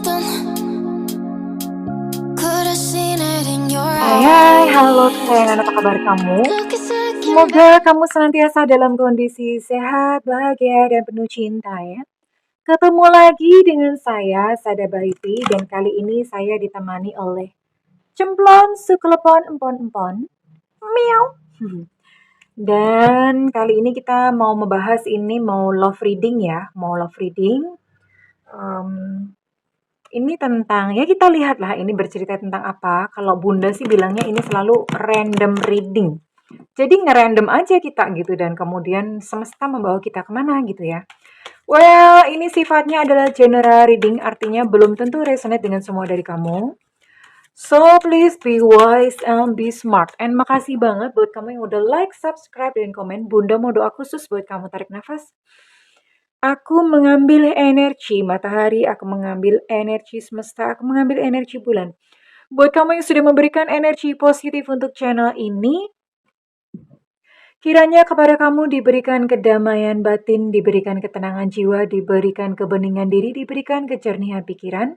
something. Could have seen it in your Hai, eyes. halo kesayangan, apa kabar kamu? Look is looking Semoga kamu senantiasa dalam kondisi sehat, bahagia, dan penuh cinta ya. Ketemu lagi dengan saya, Sada Baiti, dan kali ini saya ditemani oleh Cemplon Sukelepon Empon-Empon. Miau. Dan kali ini kita mau membahas mau love reading ya, mau love reading. Ini tentang, ya kita lihatlah ini bercerita tentang apa. Kalau Bunda sih bilangnya ini selalu random reading. Jadi ngerandom aja kita gitu dan kemudian semesta membawa kita kemana gitu ya. Well, ini sifatnya adalah general reading, artinya belum tentu resonate dengan semua dari kamu. So, please be wise and be smart. And makasih banget buat kamu yang udah like, subscribe, dan komen. Bunda mau doa khusus buat kamu, tarik nafas. Aku mengambil energi matahari, aku mengambil energi semesta, aku mengambil energi bulan. Buat kamu yang sudah memberikan energi positif untuk channel ini, kiranya kepada kamu diberikan kedamaian batin, diberikan ketenangan jiwa, diberikan kebeningan diri, diberikan kejernihan pikiran,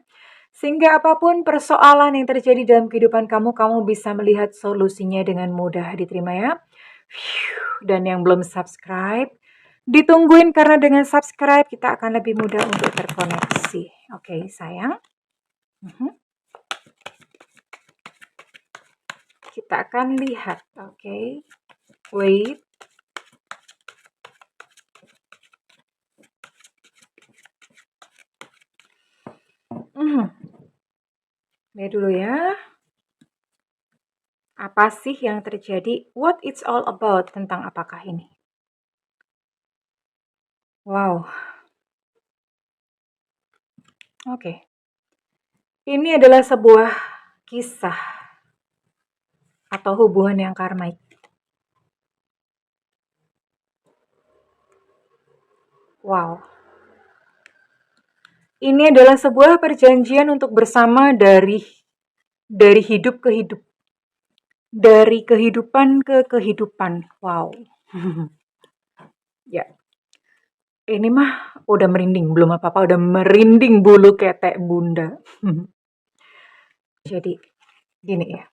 sehingga apapun persoalan yang terjadi dalam kehidupan kamu, kamu bisa melihat solusinya dengan mudah. Diterima ya. Dan yang belum subscribe, ditungguin karena dengan subscribe kita akan lebih mudah untuk terkoneksi. Oke, sayang. Kita akan lihat, oke. Wait. Lihat dulu ya. Apa sih yang terjadi? What it's all about? Tentang apakah ini? Wow. Oke. Ini adalah sebuah kisah atau hubungan yang karmaik. Wow. Ini adalah sebuah perjanjian untuk bersama dari hidup ke hidup. Dari kehidupan ke kehidupan. Wow. Ya. Ini mah udah merinding, belum apa-apa udah merinding bulu ketek Bunda. Jadi, gini ya.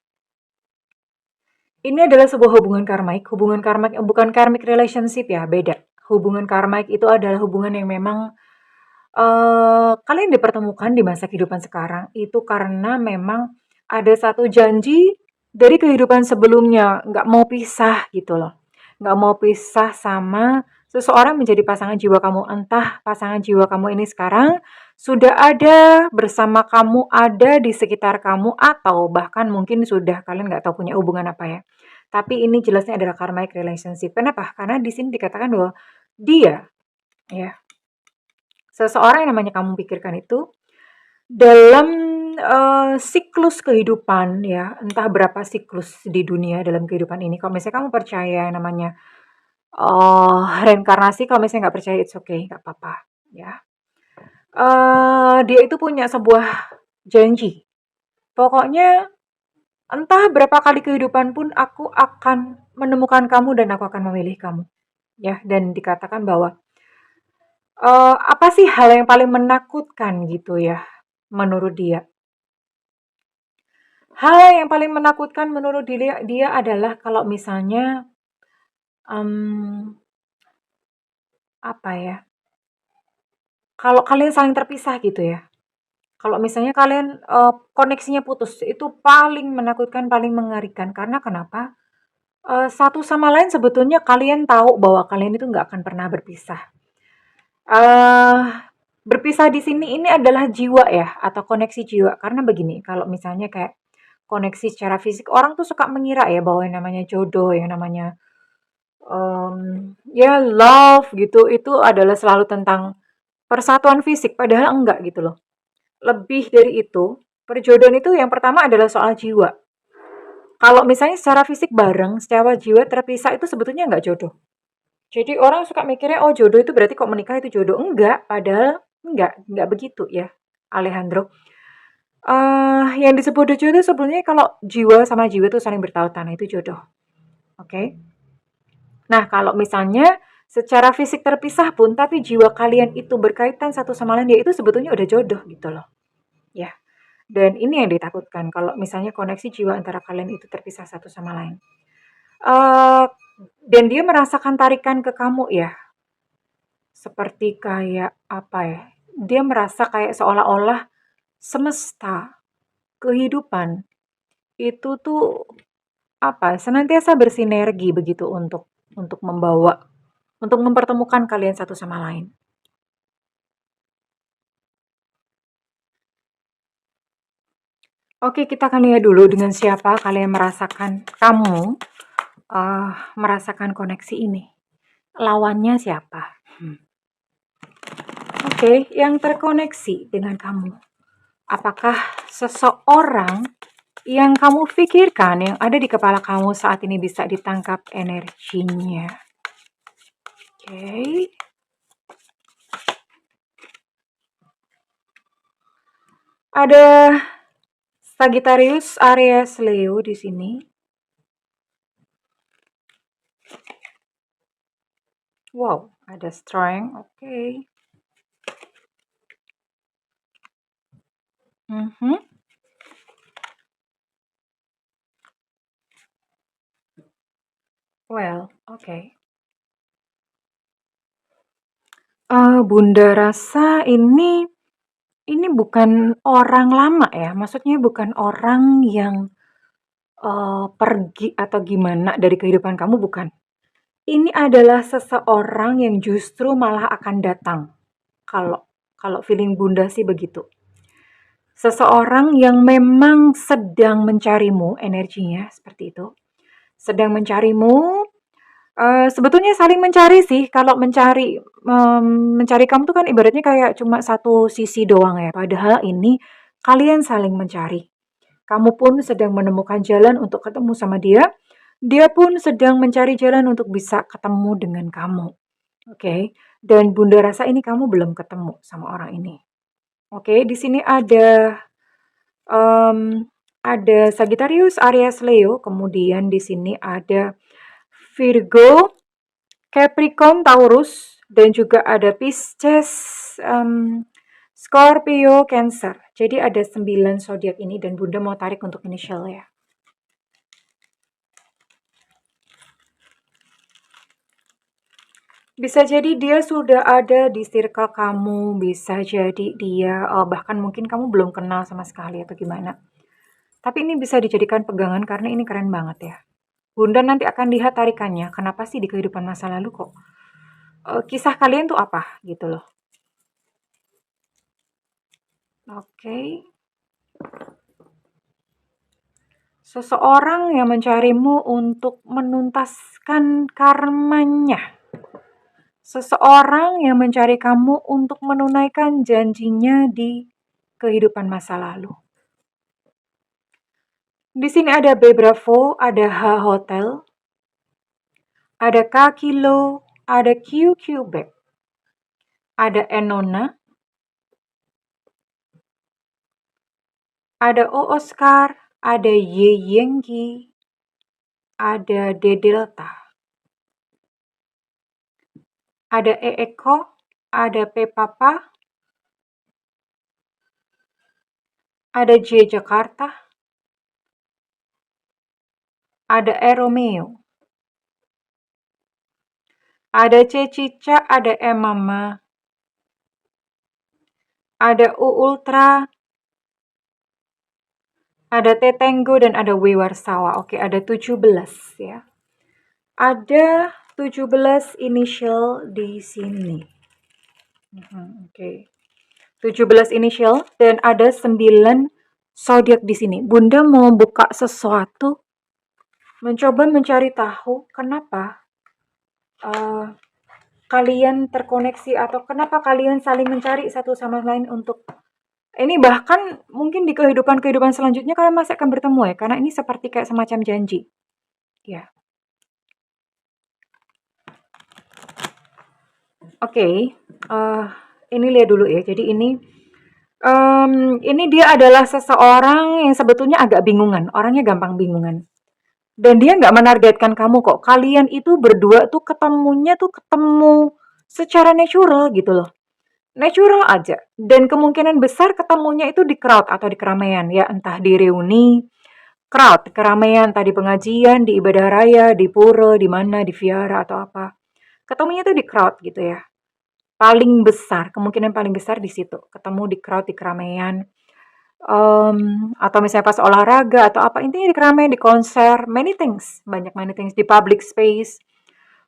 Ini adalah sebuah hubungan karmaik. Hubungan karmaik bukan karmic relationship ya, beda. Hubungan karmaik itu adalah hubungan yang memang kalian dipertemukan di masa kehidupan sekarang itu karena memang ada satu janji dari kehidupan sebelumnya, nggak mau pisah gitu loh. Nggak mau pisah sama seseorang menjadi pasangan jiwa kamu. Entah pasangan jiwa kamu ini sekarang sudah ada bersama kamu, ada di sekitar kamu, atau bahkan mungkin sudah kalian nggak tahu punya hubungan apa ya. Tapi ini jelasnya adalah karmic relationship. Kenapa? Karena di sini dikatakan bahwa dia, ya, seseorang yang namanya kamu pikirkan itu dalam siklus kehidupan ya, entah berapa siklus di dunia dalam kehidupan ini. Kalau misalnya kamu percaya yang namanya reinkarnasi, kalau misalnya nggak percaya it's okay, nggak apa-apa ya. Dia itu punya sebuah janji. Pokoknya entah berapa kali kehidupan pun aku akan menemukan kamu dan aku akan memilih kamu. Ya, dan dikatakan bahwa apa sih hal yang paling menakutkan gitu ya menurut dia? Hal yang paling menakutkan menurut dia adalah kalau misalnya apa ya? Kalau kalian saling terpisah gitu ya. Kalau misalnya kalian koneksinya putus, itu paling menakutkan, paling mengerikan. Karena kenapa? Satu sama lain sebetulnya kalian tahu bahwa kalian itu nggak akan pernah berpisah. Berpisah di sini ini adalah jiwa ya, atau koneksi jiwa. Karena begini, kalau misalnya kayak koneksi secara fisik, orang tuh suka mengira ya bahwa yang namanya jodoh, yang namanya ya love gitu, itu adalah selalu tentang persatuan fisik, padahal enggak gitu loh. Lebih dari itu, perjodohan itu yang pertama adalah soal jiwa. Kalau misalnya secara fisik bareng, secara jiwa terpisah itu sebetulnya enggak jodoh. Jadi orang suka mikirnya, oh jodoh itu berarti kok menikah itu jodoh. Enggak, padahal enggak begitu ya, Alejandro. Yang disebut jodoh itu sebenarnya kalau jiwa sama jiwa itu saling bertautan, itu jodoh. Oke? Nah, kalau misalnya secara fisik terpisah pun, tapi jiwa kalian itu berkaitan satu sama lain, ya itu sebetulnya udah jodoh gitu loh. ya. Dan ini yang ditakutkan kalau misalnya koneksi jiwa antara kalian itu terpisah satu sama lain. Eh, dan dia merasakan tarikan ke kamu ya, seperti kayak apa ya? Dia merasa kayak seolah-olah semesta, kehidupan itu tuh apa? Senantiasa bersinergi begitu untuk membawa, untuk mempertemukan kalian satu sama lain. Oke, kita akan lihat dulu dengan siapa kalian merasakan koneksi ini. Lawannya siapa? Oke, yang terkoneksi dengan kamu. Apakah seseorang yang kamu pikirkan, yang ada di kepala kamu saat ini bisa ditangkap energinya? Oke. Ada Sagittarius, Aries, Leo di sini. Wow, ada Strength. Oke. Well, oke. Bunda rasa ini bukan orang lama ya, maksudnya bukan orang yang pergi atau gimana dari kehidupan kamu, bukan. Ini adalah seseorang yang justru malah akan datang. Kalau feeling Bunda sih begitu. Seseorang yang memang sedang mencarimu, energinya seperti itu. Sedang mencarimu, sebetulnya saling mencari sih. Kalau mencari kamu tuh kan ibaratnya kayak cuma satu sisi doang ya. Padahal ini kalian saling mencari. Kamu pun sedang menemukan jalan untuk ketemu sama dia. Dia pun sedang mencari jalan untuk bisa ketemu dengan kamu. Oke. Dan Bunda rasa ini kamu belum ketemu sama orang ini. Oke, di sini ada Sagittarius, Aries, Leo. Kemudian di sini ada Virgo, Capricorn, Taurus, dan juga ada Pisces, Scorpio, Cancer. Jadi ada 9 zodiak ini dan Bunda mau tarik untuk initial ya. Bisa jadi dia sudah ada di circle kamu, bisa jadi dia bahkan mungkin kamu belum kenal sama sekali atau gimana. Tapi ini bisa dijadikan pegangan karena ini keren banget ya. Bunda nanti akan lihat tarikannya, kenapa sih di kehidupan masa lalu kok kisah kalian tuh apa gitu loh. Oke. Seseorang yang mencarimu untuk menuntaskan karmanya. Seseorang yang mencari kamu untuk menunaikan janjinya di kehidupan masa lalu. Di sini ada B Bravo, ada H Hotel, ada K Kilo, ada Q Quebec, ada Enona, ada O Oscar, ada Y Yenggi, ada D Delta, ada E Eko, ada P Papa, ada J Jakarta, ada E Romeo, ada C Cica, ada E Mama, ada U Ultra, ada T Tango, dan ada W Warsawa. Oke, ada 17 ya. Ada 17 initial di sini. Oke. 17 initial dan ada 9 zodiak di sini. Bunda mau buka sesuatu, mencoba mencari tahu kenapa kalian terkoneksi atau kenapa kalian saling mencari satu sama lain untuk ini, bahkan mungkin di kehidupan selanjutnya kalian masih akan bertemu ya, karena ini seperti kayak semacam janji. Ya. Oke, ini lihat dulu ya. Jadi ini dia adalah seseorang yang sebetulnya agak bingungan, orangnya gampang bingungan. Dan dia nggak menargetkan kamu kok. Kalian itu berdua tuh ketemu secara natural gitu loh. natural aja. Dan kemungkinan besar ketemunya itu di crowd atau di keramaian ya, entah di reuni, crowd, keramaian, tadi pengajian, di ibadah raya, di pura, di mana, di viara atau apa. Ketemunya tuh di crowd gitu ya. Paling besar, kemungkinan paling besar di situ. Ketemu di crowd, di keramaian. Atau misalnya pas olahraga atau apa, intinya di keramaian, di konser, many things, banyak many things, di public space.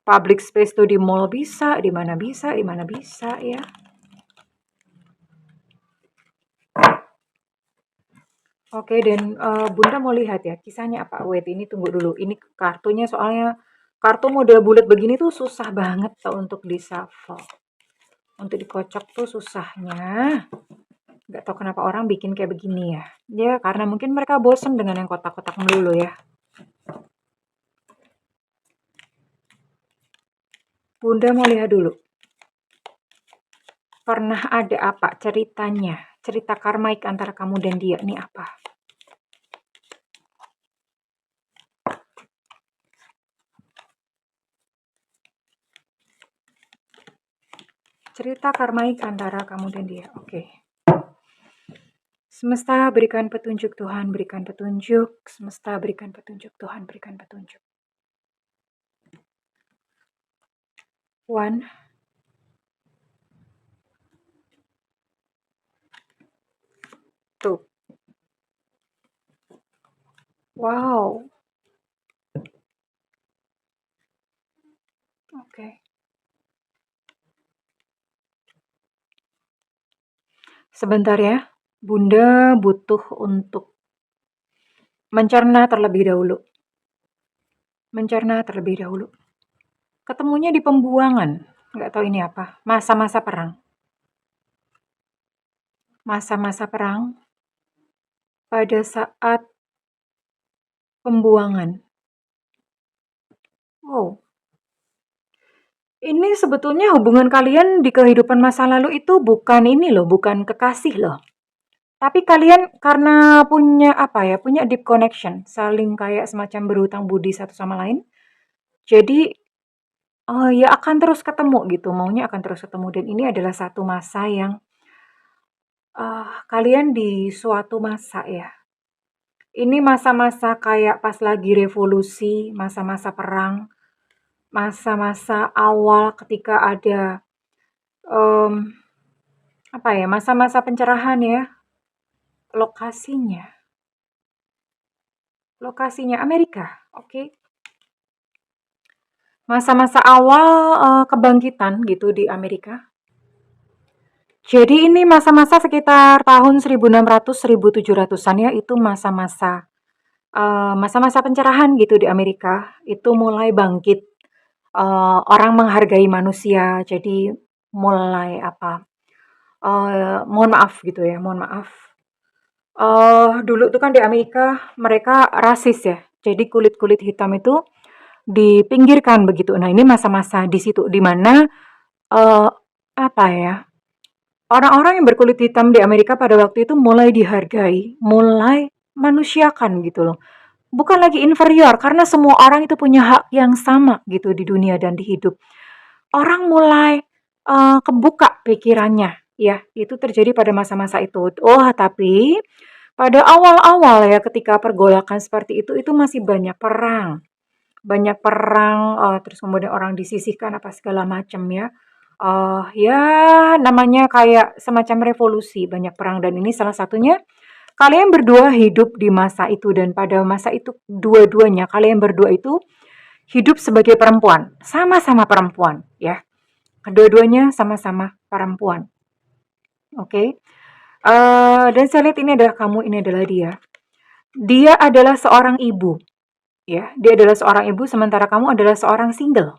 Public space tuh di mall bisa, di mana bisa, di mana bisa ya. Oke, dan Bunda mau lihat ya, kisahnya apa? Wait, ini tunggu dulu. Ini kartunya soalnya kartu model bulat begini tuh susah banget tuh untuk di shuffle. Untuk dikocok tuh susahnya. Nggak tahu kenapa orang bikin kayak begini ya. Ya, karena mungkin mereka bosen dengan yang kotak-kotak melulu ya. Bunda mau lihat dulu. Pernah ada apa ceritanya? Cerita karmaik antara kamu dan dia nih apa? Cerita karmaik antara kamu dan dia. Oke. Semesta berikan petunjuk, Tuhan berikan petunjuk. Semesta berikan petunjuk, Tuhan berikan petunjuk. One. Two. Wow. Oke. Sebentar ya. Bunda butuh untuk mencerna terlebih dahulu. Mencerna terlebih dahulu. Ketemunya di pembuangan. Nggak tahu ini apa. Masa-masa perang. Masa-masa perang pada saat pembuangan. Oh, ini sebetulnya hubungan kalian di kehidupan masa lalu itu bukan ini loh, bukan kekasih loh. Tapi kalian karena punya apa ya, punya deep connection, saling kayak semacam berhutang budi satu sama lain. Jadi ya akan terus ketemu gitu, maunya akan terus ketemu. Dan ini adalah satu masa yang kalian di suatu masa ya. Ini masa-masa kayak pas lagi revolusi, masa-masa perang, masa-masa awal ketika ada em, apa ya, masa-masa pencerahan ya. Lokasinya, lokasinya Amerika, oke. Masa-masa awal kebangkitan gitu di Amerika. Jadi ini masa-masa sekitar tahun 1600-1700-an ya, itu masa-masa masa-masa pencerahan gitu di Amerika. Itu mulai bangkit, orang menghargai manusia. Jadi mulai apa? Mohon maaf gitu ya, mohon maaf. Dulu tuh kan di Amerika mereka rasis ya. Jadi kulit-kulit hitam itu dipinggirkan begitu. Nah, ini masa-masa di situ di mana eh, apa ya? Orang-orang yang berkulit hitam di Amerika pada waktu itu mulai dihargai, mulai manusiakan gitu loh. Bukan lagi inferior karena semua orang itu punya hak yang sama gitu di dunia dan di hidup. Orang mulai kebuka pikirannya ya. Itu terjadi pada masa-masa itu. Oh, tapi pada awal-awal ya ketika pergolakan seperti itu masih banyak perang. Banyak perang, terus kemudian orang disisihkan apa segala macam ya. Ya namanya kayak semacam revolusi, banyak perang dan ini salah satunya kalian berdua hidup di masa itu dan pada masa itu dua-duanya kalian berdua itu hidup sebagai perempuan, sama-sama perempuan ya. Kedua-duanya sama-sama perempuan. Oke. Dan saya lihat ini adalah kamu, ini adalah dia. Dia adalah seorang ibu, ya. Dia adalah seorang ibu sementara kamu adalah seorang single.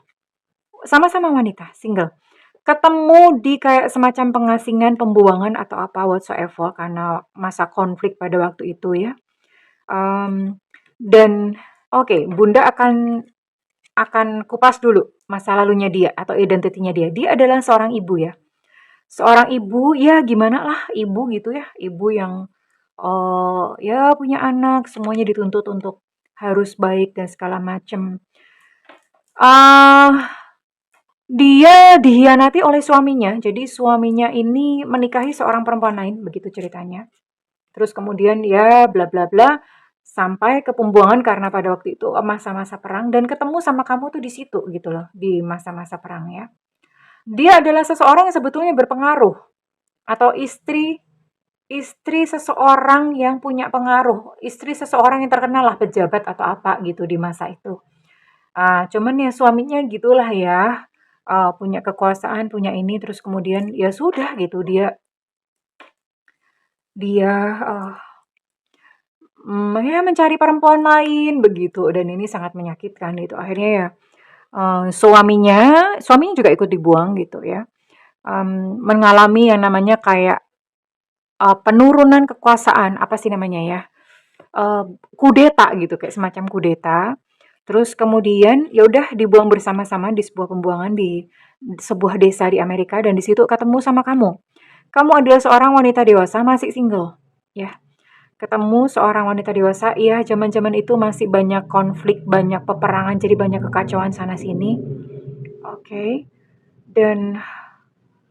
Sama-sama wanita, single. Ketemu di kayak semacam pengasingan, pembuangan atau apa whatsoever karena masa konflik pada waktu itu ya. Dan oke, Bunda akan kupas dulu masa lalunya dia atau identitinya dia. Dia adalah seorang ibu ya. Seorang ibu ya gimana lah ibu gitu ya. Ibu yang ya punya anak, semuanya dituntut untuk harus baik dan segala macam. Dia dihianati oleh suaminya. Jadi suaminya ini menikahi seorang perempuan lain, begitu ceritanya. Terus kemudian ya bla bla bla sampai ke pembuangan karena pada waktu itu masa-masa perang dan ketemu sama kamu tuh di situ gitu loh, di masa-masa perang ya. Dia adalah seseorang yang sebetulnya berpengaruh atau istri istri seseorang yang punya pengaruh, istri seseorang yang terkenal lah pejabat atau apa gitu di masa itu. Cuman ya suaminya gitulah ya, punya kekuasaan, punya ini, terus kemudian ya sudah gitu dia dia, ya mencari perempuan lain begitu dan ini sangat menyakitkan gitu. Akhirnya ya, suaminya juga ikut dibuang gitu ya, mengalami yang namanya kayak, penurunan kekuasaan, apa sih namanya ya, eee, kudeta gitu, kayak semacam kudeta. Terus kemudian ya udah dibuang bersama-sama di sebuah pembuangan di sebuah desa di Amerika dan di situ ketemu sama kamu. Kamu adalah seorang wanita dewasa masih single, ya. Ketemu seorang wanita dewasa, iya zaman-zaman itu masih banyak konflik, banyak peperangan, jadi banyak kekacauan sana sini. Oke. Dan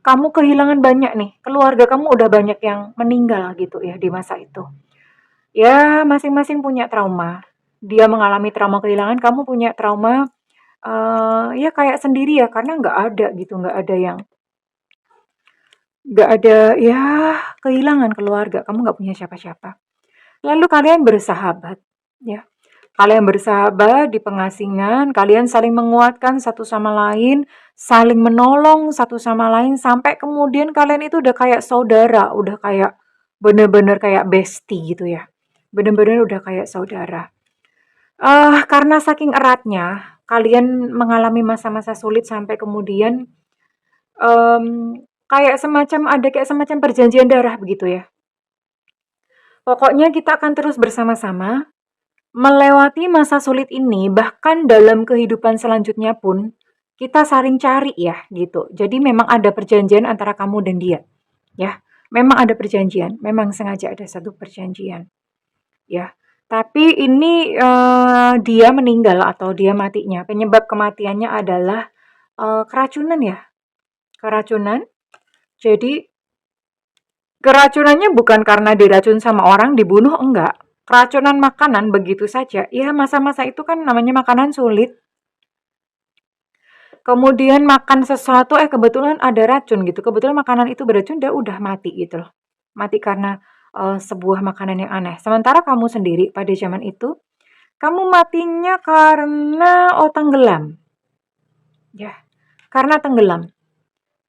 kamu kehilangan banyak nih, keluarga kamu udah banyak yang meninggal gitu ya di masa itu. Ya, masing-masing punya trauma. Dia mengalami trauma kehilangan, kamu punya trauma, ya kayak sendiri ya, karena nggak ada gitu, nggak ada ya kehilangan keluarga, kamu nggak punya siapa-siapa. Lalu kalian bersahabat, ya. Kalian bersahabat di pengasingan, kalian saling menguatkan satu sama lain, saling menolong satu sama lain, sampai kemudian kalian itu udah kayak saudara, udah kayak bener-bener kayak bestie gitu ya. Bener-bener udah kayak saudara. Karena saking eratnya, kalian mengalami masa-masa sulit sampai kemudian kayak semacam perjanjian darah begitu ya. Pokoknya kita akan terus bersama-sama melewati masa sulit ini, bahkan dalam kehidupan selanjutnya pun kita saling cari ya gitu. Jadi memang ada perjanjian antara kamu dan dia, ya. Memang ada perjanjian, memang sengaja ada satu perjanjian, ya. Tapi ini dia meninggal atau dia matinya. Penyebab kematiannya adalah keracunan ya, keracunan. Jadi keracunannya bukan karena diracun sama orang, dibunuh, enggak. Keracunan makanan begitu saja. Ya, masa-masa itu kan namanya makanan sulit. Kemudian makan sesuatu, kebetulan ada racun gitu. Kebetulan makanan itu beracun, dia udah mati gitu loh. Mati karena sebuah makanan yang aneh. Sementara kamu sendiri pada zaman itu, kamu matinya karena tenggelam. Ya, karena tenggelam.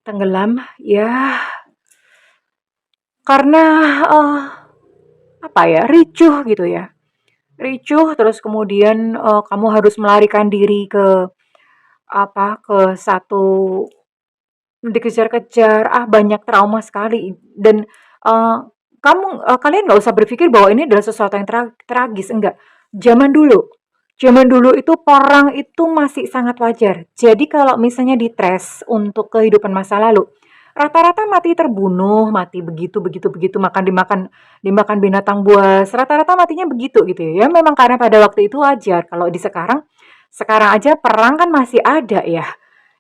Tenggelam, ya karena eh, apa ya, ricuh gitu ya. Ricuh terus kemudian kamu harus melarikan diri ke apa ke satu dikejar-kejar banyak trauma sekali dan kalian nggak usah berpikir bahwa ini adalah sesuatu yang tragis enggak. Zaman dulu itu perang itu masih sangat wajar. Jadi kalau misalnya ditres untuk kehidupan masa lalu, rata-rata mati terbunuh, mati begitu begitu begitu, dimakan dimakan binatang buas, rata-rata matinya begitu gitu ya. Ya memang karena pada waktu itu wajar. Kalau di sekarang aja perang kan masih ada ya.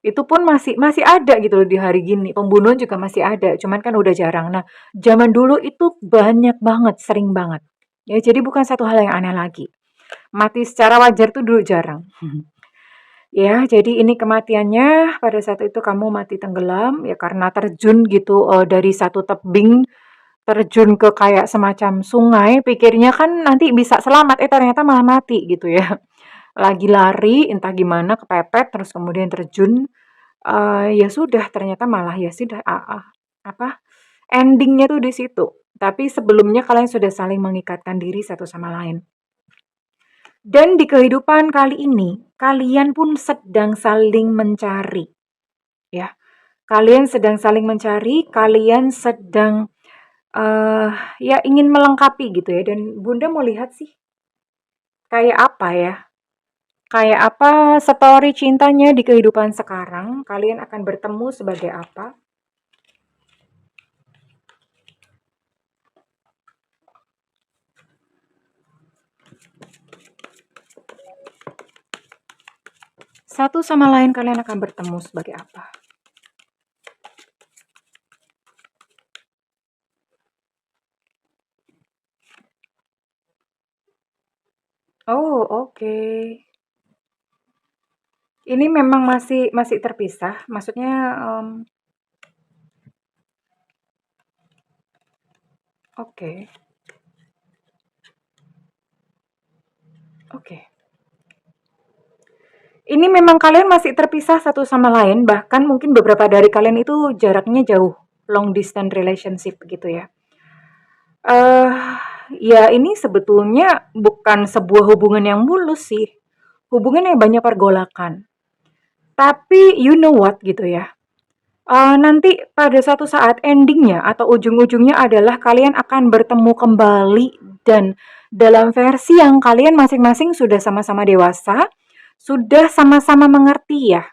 Itu pun masih masih ada gitu loh di hari gini. Pembunuhan juga masih ada, cuman kan udah jarang. Nah, zaman dulu itu banyak banget, sering banget. Ya, jadi bukan satu hal yang aneh lagi. Mati secara wajar tuh dulu jarang. Ya, jadi ini kematiannya pada saat itu kamu mati tenggelam ya karena terjun gitu dari satu tebing terjun ke kayak semacam sungai, pikirnya kan nanti bisa selamat, ternyata malah mati gitu ya. Lagi lari entah gimana kepepet terus kemudian terjun, ya sudah ternyata malah ya sudah apa, endingnya tuh di situ. Tapi sebelumnya kalian sudah saling mengikatkan diri satu sama lain. Dan di kehidupan kali ini, kalian pun sedang saling mencari, ya. Kalian sedang saling mencari, kalian sedang eh ya ingin melengkapi gitu ya. Dan Bunda mau lihat sih kayak apa ya? Kayak apa story cintanya di kehidupan sekarang? Kalian akan bertemu sebagai apa? Satu sama lain kalian akan bertemu sebagai apa? Oh, oke. Ini memang masih masih terpisah, maksudnya, oke oke. Ini memang kalian masih terpisah satu sama lain, bahkan mungkin beberapa dari kalian itu jaraknya jauh, long distance relationship gitu ya. Eh, ya ini sebetulnya bukan sebuah hubungan yang mulus sih, hubungan yang banyak pergolakan. Tapi you know what gitu ya, nanti pada suatu saat endingnya atau ujung-ujungnya adalah kalian akan bertemu kembali dan dalam versi yang kalian masing-masing sudah sama-sama dewasa, sudah sama-sama mengerti ya.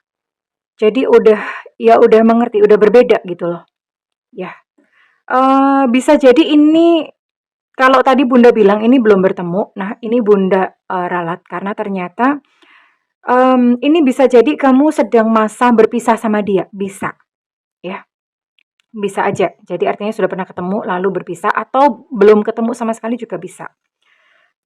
Jadi udah ya udah mengerti, udah berbeda gitu loh. Ya, bisa jadi ini kalau tadi Bunda bilang ini belum bertemu, nah ini Bunda ralat karena ternyata ini bisa jadi kamu sedang masa berpisah sama dia, bisa ya. Bisa aja. Jadi artinya sudah pernah ketemu lalu berpisah atau belum ketemu sama sekali juga bisa.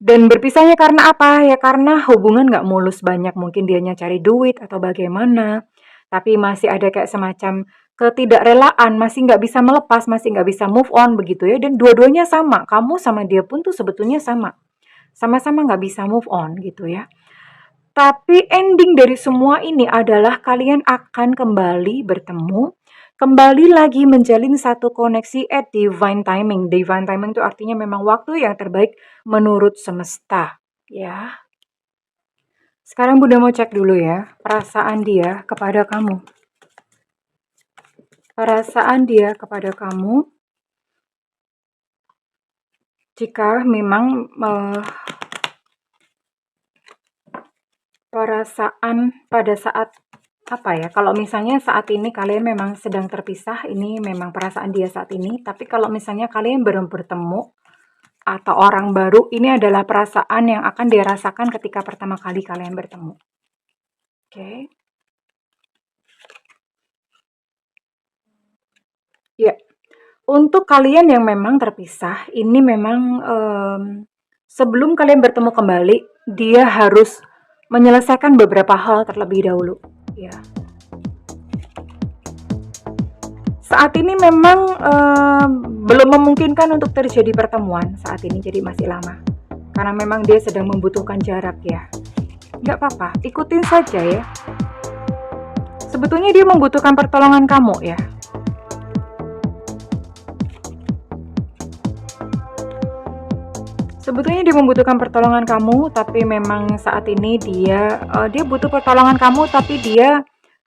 Dan berpisahnya karena apa? Ya karena hubungan nggak mulus banyak. Mungkin dianya cari duit atau bagaimana. Tapi masih ada kayak semacam ketidakrelaan, masih nggak bisa melepas, masih nggak bisa move on begitu ya. Dan dua-duanya sama. Kamu sama dia pun tuh sebetulnya sama. Sama-sama nggak bisa move on gitu ya. Tapi ending dari semua ini adalah kalian akan kembali bertemu, kembali lagi menjalin satu koneksi at divine timing. Divine timing itu artinya memang waktu yang terbaik menurut semesta. Ya, sekarang Bunda mau cek dulu ya, perasaan dia kepada kamu. Perasaan dia kepada kamu, jika memang perasaan pada saat apa ya, kalau misalnya saat ini kalian memang sedang terpisah, ini memang perasaan dia saat ini, tapi kalau misalnya kalian belum bertemu atau orang baru, ini adalah perasaan yang akan dirasakan ketika pertama kali kalian bertemu. Oke. Ya, untuk kalian yang memang terpisah, ini memang sebelum kalian bertemu kembali, dia harus menyelesaikan beberapa hal terlebih dahulu. Ya. Saat ini memang belum memungkinkan untuk terjadi pertemuan saat ini, jadi masih lama. Karena memang dia sedang membutuhkan jarak ya. Nggak apa-apa, ikutin saja ya. Sebetulnya dia membutuhkan pertolongan kamu ya. Sebetulnya dia membutuhkan pertolongan kamu, tapi memang saat ini dia butuh pertolongan kamu, tapi dia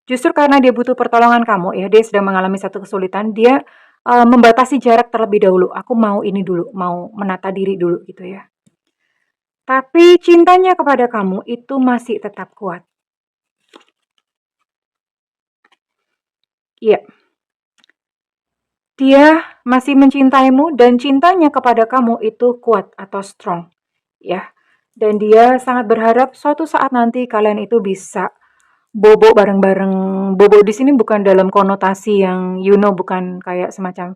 justru karena dia butuh pertolongan kamu ya, dia sedang mengalami satu kesulitan, dia membatasi jarak terlebih dahulu. Aku mau ini dulu, mau menata diri dulu gitu ya. Tapi cintanya kepada kamu itu masih tetap kuat. Iya, dia masih mencintaimu dan cintanya kepada kamu itu kuat atau strong, ya. Dan dia sangat berharap suatu saat nanti kalian itu bisa bobo bareng-bareng. Bobo di sini bukan dalam konotasi yang bukan kayak semacam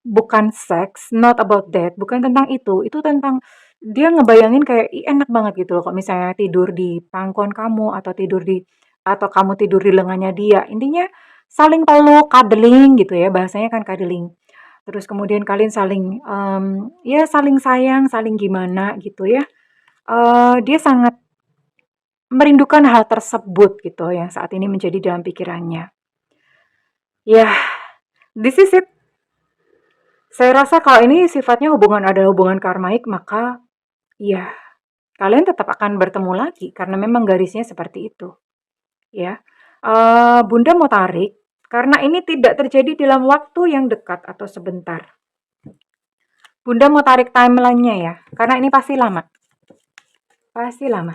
bukan seks, not about that, bukan tentang itu. Itu tentang dia ngebayangin kayak enak banget gitu loh. Kalau misalnya tidur di pangkuan kamu atau kamu tidur di lengannya dia. Intinya saling peluk, cuddling gitu ya. Bahasanya kan cuddling. Terus kemudian kalian saling ya saling sayang, saling gimana gitu ya. Dia sangat merindukan hal tersebut gitu yang saat ini menjadi dalam pikirannya. Ya, this is it. Saya rasa kalau ini sifatnya hubungan adalah hubungan karmaik, maka ya kalian tetap akan bertemu lagi karena memang garisnya seperti itu. Ya, Bunda mau tarik karena ini tidak terjadi dalam waktu yang dekat atau sebentar. Bunda mau tarik timelinenya ya, karena ini pasti lama. Pasti lama.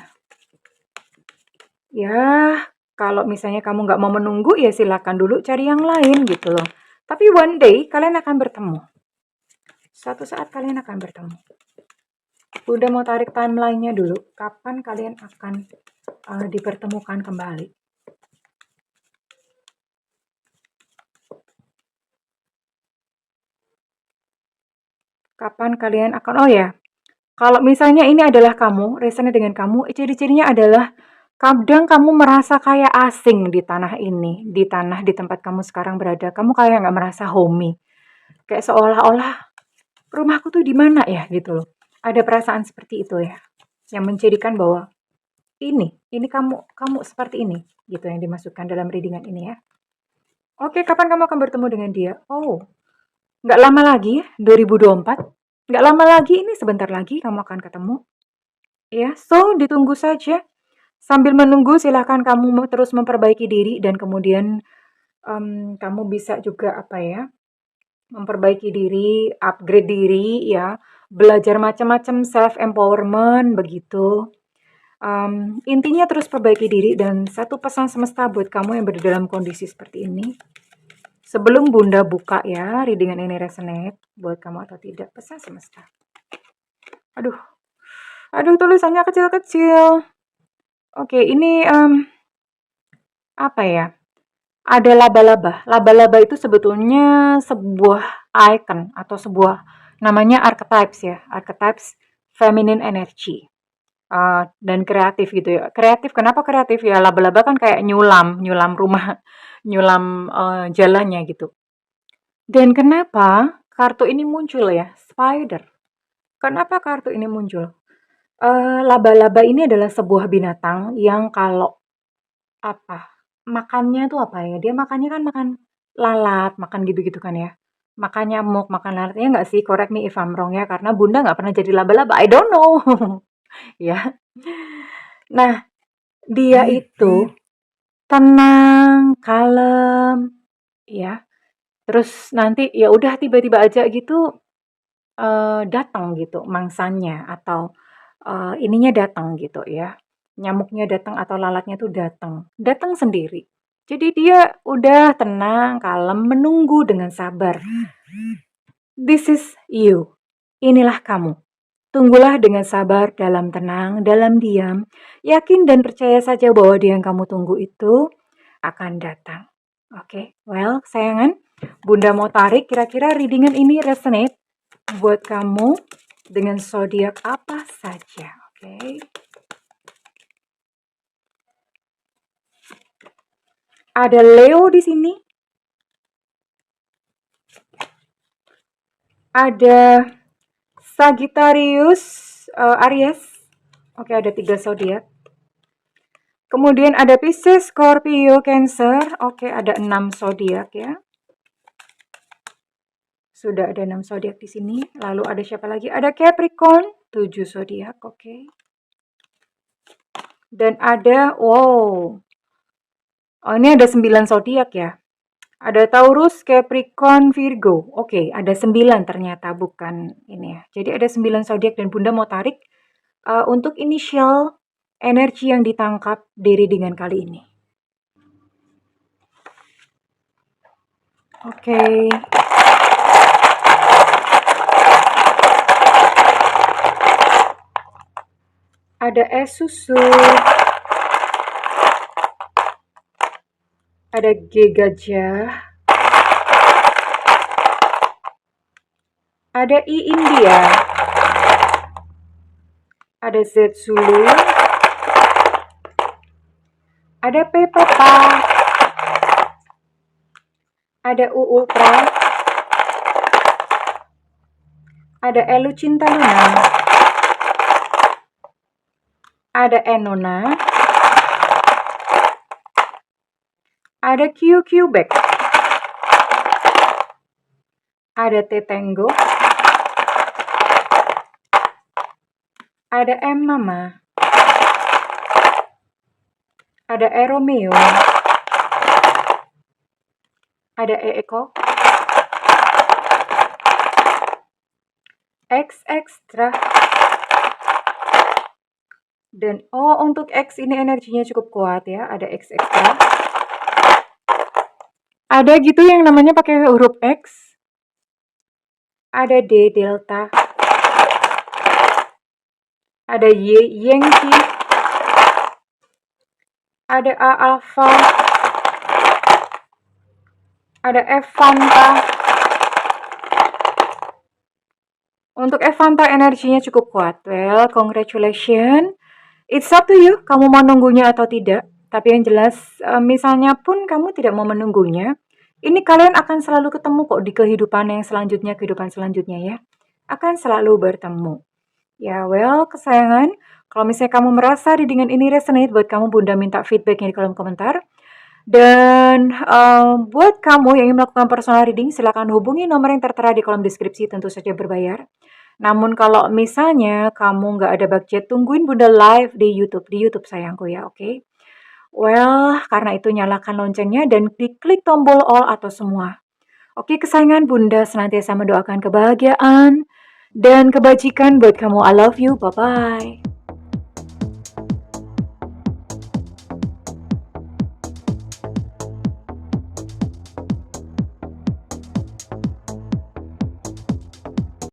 Ya, kalau misalnya kamu nggak mau menunggu, ya silakan dulu cari yang lain gitu loh. Tapi one day kalian akan bertemu. Suatu saat kalian akan bertemu. Bunda mau tarik timeline-nya dulu. Kapan kalian akan dipertemukan kembali? Kapan kalian akan, oh ya, kalau misalnya ini adalah kamu, resonate dengan kamu, ciri-cirinya adalah kadang kamu merasa kayak asing di tanah ini, di tempat kamu sekarang berada. Kamu kayak nggak merasa homey. Kayak seolah-olah rumahku tuh di mana ya gitu loh. Ada perasaan seperti itu ya, yang menjadikan bahwa ini kamu seperti ini gitu yang dimasukkan dalam readingan ini ya. Oke, kapan kamu akan bertemu dengan dia? Oh, nggak lama lagi ya, 2024. Nggak lama lagi, ini sebentar lagi kamu akan ketemu. Ya, so ditunggu saja. Sambil menunggu, silahkan kamu terus memperbaiki diri dan kemudian kamu bisa juga apa ya, memperbaiki diri, upgrade diri ya, belajar macam-macam self empowerment begitu. Intinya terus perbaiki diri dan satu pesan semesta buat kamu yang berada dalam kondisi seperti ini. Sebelum Bunda buka ya, readingan ini resonate buat kamu atau tidak, pesan semesta. Aduh tulisannya kecil-kecil. Oke, ini apa ya? Ada laba-laba. Laba-laba itu sebetulnya sebuah icon atau sebuah namanya archetypes ya. Archetypes feminine energy. Dan kreatif gitu ya. Kreatif, kenapa kreatif ya? Laba-laba kan kayak nyulam rumah, nyulam jalannya gitu. Dan kenapa kartu ini muncul ya? Spider. Kenapa kartu ini muncul? Laba-laba ini adalah sebuah binatang yang kalau apa, makannya tuh apa ya, dia makannya kan makan lalat, makan gitu-gitu kan ya. Makan nyamuk, makan lalat, ya nggak sih? Correct me if I'm wrong ya, karena Bunda nggak pernah jadi laba-laba, I don't know. Ya. Nah, dia itu tenang, kalem, ya. Terus nanti ya udah tiba-tiba aja gitu datang gitu mangsanya atau ininya datang gitu ya. Nyamuknya datang atau lalatnya tuh datang sendiri. Jadi dia udah tenang, kalem, menunggu dengan sabar. This is you. Inilah kamu. Tunggulah dengan sabar, dalam tenang, dalam diam. Yakin dan percaya saja bahwa dia yang kamu tunggu itu akan datang. Oke, well, sayangan, Bunda mau tarik kira-kira readingan ini resonate buat kamu dengan zodiak apa saja, oke? Ada Leo di sini. Ada Sagittarius, Aries. Oke, ada 3 zodiak. Kemudian ada Pisces, Scorpio, Cancer. Oke, ada 6 zodiak ya. Sudah ada 6 zodiak di sini. Lalu ada siapa lagi? Ada Capricorn, 7 zodiak, oke. Dan ada wow. Oh, ini ada 9 zodiak ya. Ada Taurus, Capricorn, Virgo. Oke, ada 9 ternyata, bukan ini ya. Jadi ada 9 zodiak dan Bunda mau tarik untuk inisial energi yang ditangkap dari dengan kali ini. Oke. Ada es susu. Ada G gajah. Ada I India. Ada Z Zulu. Ada P Papa. Ada U Ultra. Ada Elu Cinta Luna. Ada Enona. Ada Q Quebec. Ada T Tango. Ada M Mama. Ada E Romeo. Ada E Eko. X Extra. Dan untuk X ini energinya cukup kuat ya, ada X Extra. Ada gitu yang namanya pakai huruf X. Ada D Delta. ada Yankee, ada A Alpha, ada Evanta. Untuk Evanta energinya cukup kuat. Well, congratulations. It's up to you, kamu mau nunggunya atau tidak. Tapi yang jelas, misalnya pun kamu tidak mau menunggunya, ini kalian akan selalu ketemu kok di kehidupan selanjutnya ya. Akan selalu bertemu. Ya, well, kesayangan, kalau misalnya kamu merasa readingan ini resonate buat kamu, Bunda minta feedbacknya di kolom komentar. Dan buat kamu yang ingin melakukan personal reading, silakan hubungi nomor yang tertera di kolom deskripsi, tentu saja berbayar. Namun kalau misalnya kamu nggak ada budget, tungguin Bunda live di YouTube sayangku ya, oke? Well, karena itu nyalakan loncengnya dan diklik tombol all atau semua. Oke, kesayangan Bunda senantiasa mendoakan kebahagiaan dan kebajikan buat kamu. I love you, bye-bye.